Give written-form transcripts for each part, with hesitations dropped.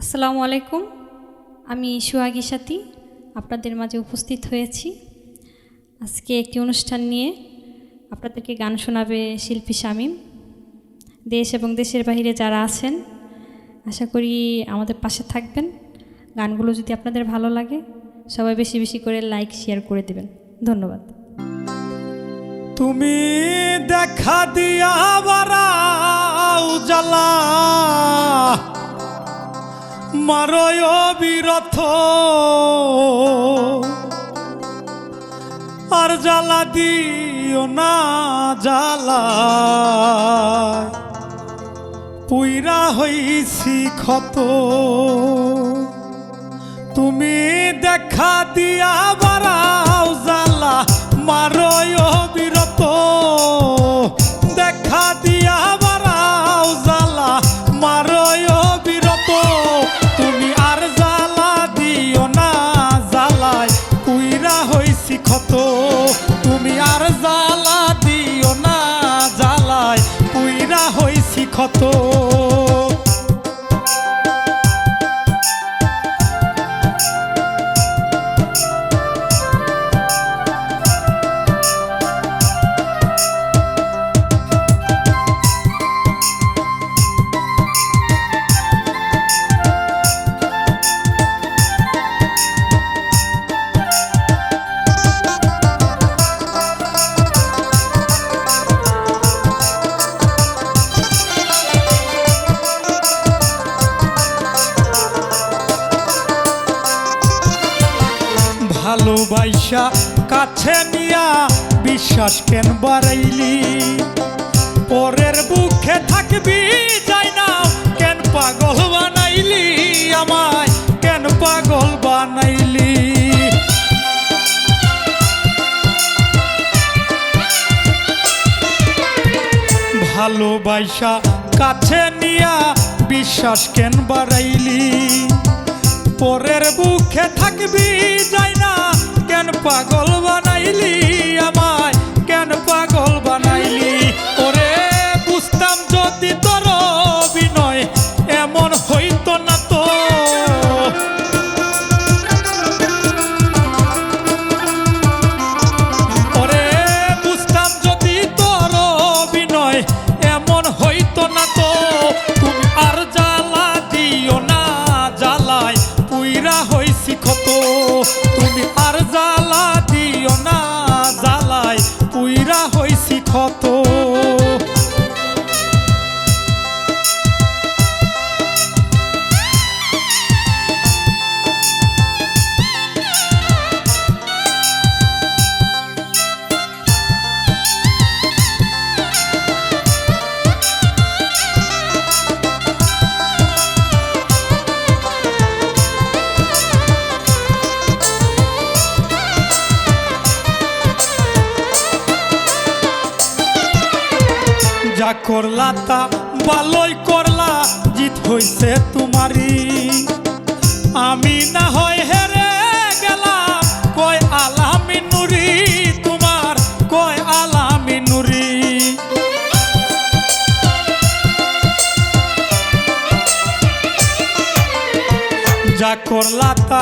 আসসালামু আলাইকুম। আমি সোহাগী সাথী আপনাদের মাঝে উপস্থিত হয়েছি। আজকে একটি অনুষ্ঠান নিয়ে আপনাদেরকে গান শোনাবে শিল্পী শামীম। দেশ এবং দেশের বাইরে যারা আছেন আশা করি আমাদের পাশে থাকবেন। গানগুলো যদি আপনাদের ভালো লাগে সবাই বেশি বেশি করে লাইক শেয়ার করে দেবেন। ধন্যবাদ। তুমি দেখা দিয়া বারাও জ্বালা মারয় বিরথ আর জ্বালা দিও না জ্বালা পুইরা হইছি ক্ষত। তুমি দেখা দিয়া বারাও জ্বালা মারয় বিরত দেখা দিয়া বারাও জ্বালা মারয় বিরত তুমি আর জ্বালা দিও না জ্বালায় পুইরা হইছি ক্ষত। তুমি আর জ্বালা দিও না জ্বালায় পুইরা হইছি ক্ষত। ভালোবাসা কাছে নিয়া বিশ্বাস কেন বাড়াইলি পরের বুকে থাকবি যাই না কেন পাগল বানাইলি আমায় কেন পাগল বানাইলি। ভালোবাসা কাছে নিয়া বিশ্বাস কেন বাড়াইলি পরের বুকে থাকবি যাই না কেন পাগল বানাইলি আমায় কেন পাগল বানাইলি। ওরে বুঝতাম যদি তোর অভিনয় এমন হইতো না তো ওরে বুঝতাম যদি তোর অভিনয় এমন হইতো না তো তুমি আর জ্বালা দিও না জ্বালায় পুইরা হইছি ক্ষত। তুমি আর জ্বালা দিও না জ্বালায় পুইরা হইছি ক্ষত। যা করলা তা ভালোই করলা জিত হইছে তোমারই আমি না হয় হেরে গেলাম কয় আলামি নুরি তোমার কয় আলামি নুরি। যা করলা তা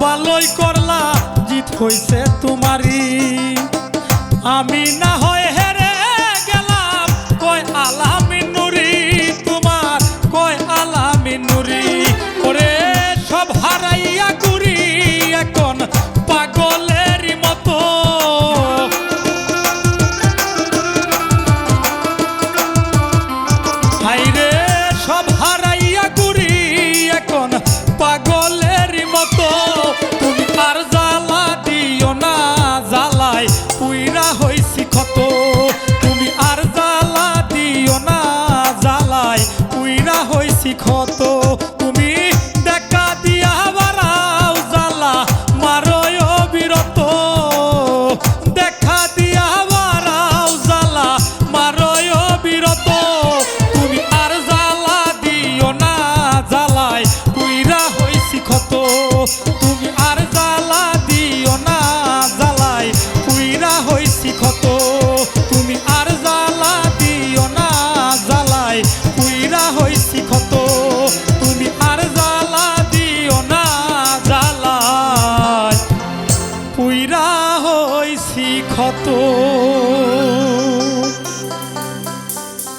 ভালোই করলা জিত হইছে তোমারই আমি না হয় হেরে কয় আলামি নুরি তোমার কয় আলামি নুরি। ওরে সব হারাইয়া ঘুরি এখন পাগলের মতো হাইরে সব হারাইয়া ঘুরি এখন পাগলের মতো। তুমি আর জ্বালা দিও না জ্বালায় পুইরা হইছি ক্ষত। তুমি আর জ্বালা দিও না জ্বালায় পুইরা হইছি ক্ষত। তুমি দেখা দিয়া বারাও জ্বালা মারয় বিরত দেখা দিয়া বারাও জ্বালা মারয় বিরত তুমি আর জ্বালা দিও না জ্বালায় পুইরা হইছি ক্ষত। তুমি আর জ্বালা দিও না জ্বালায় পুইরা হইছি ক্ষত। তুমি আর জ্বালা দিও না জ্বালায় পুইরা হইছি ক্ষত। তুমি আর জ্বালা পুইরা হইছি ক্ষত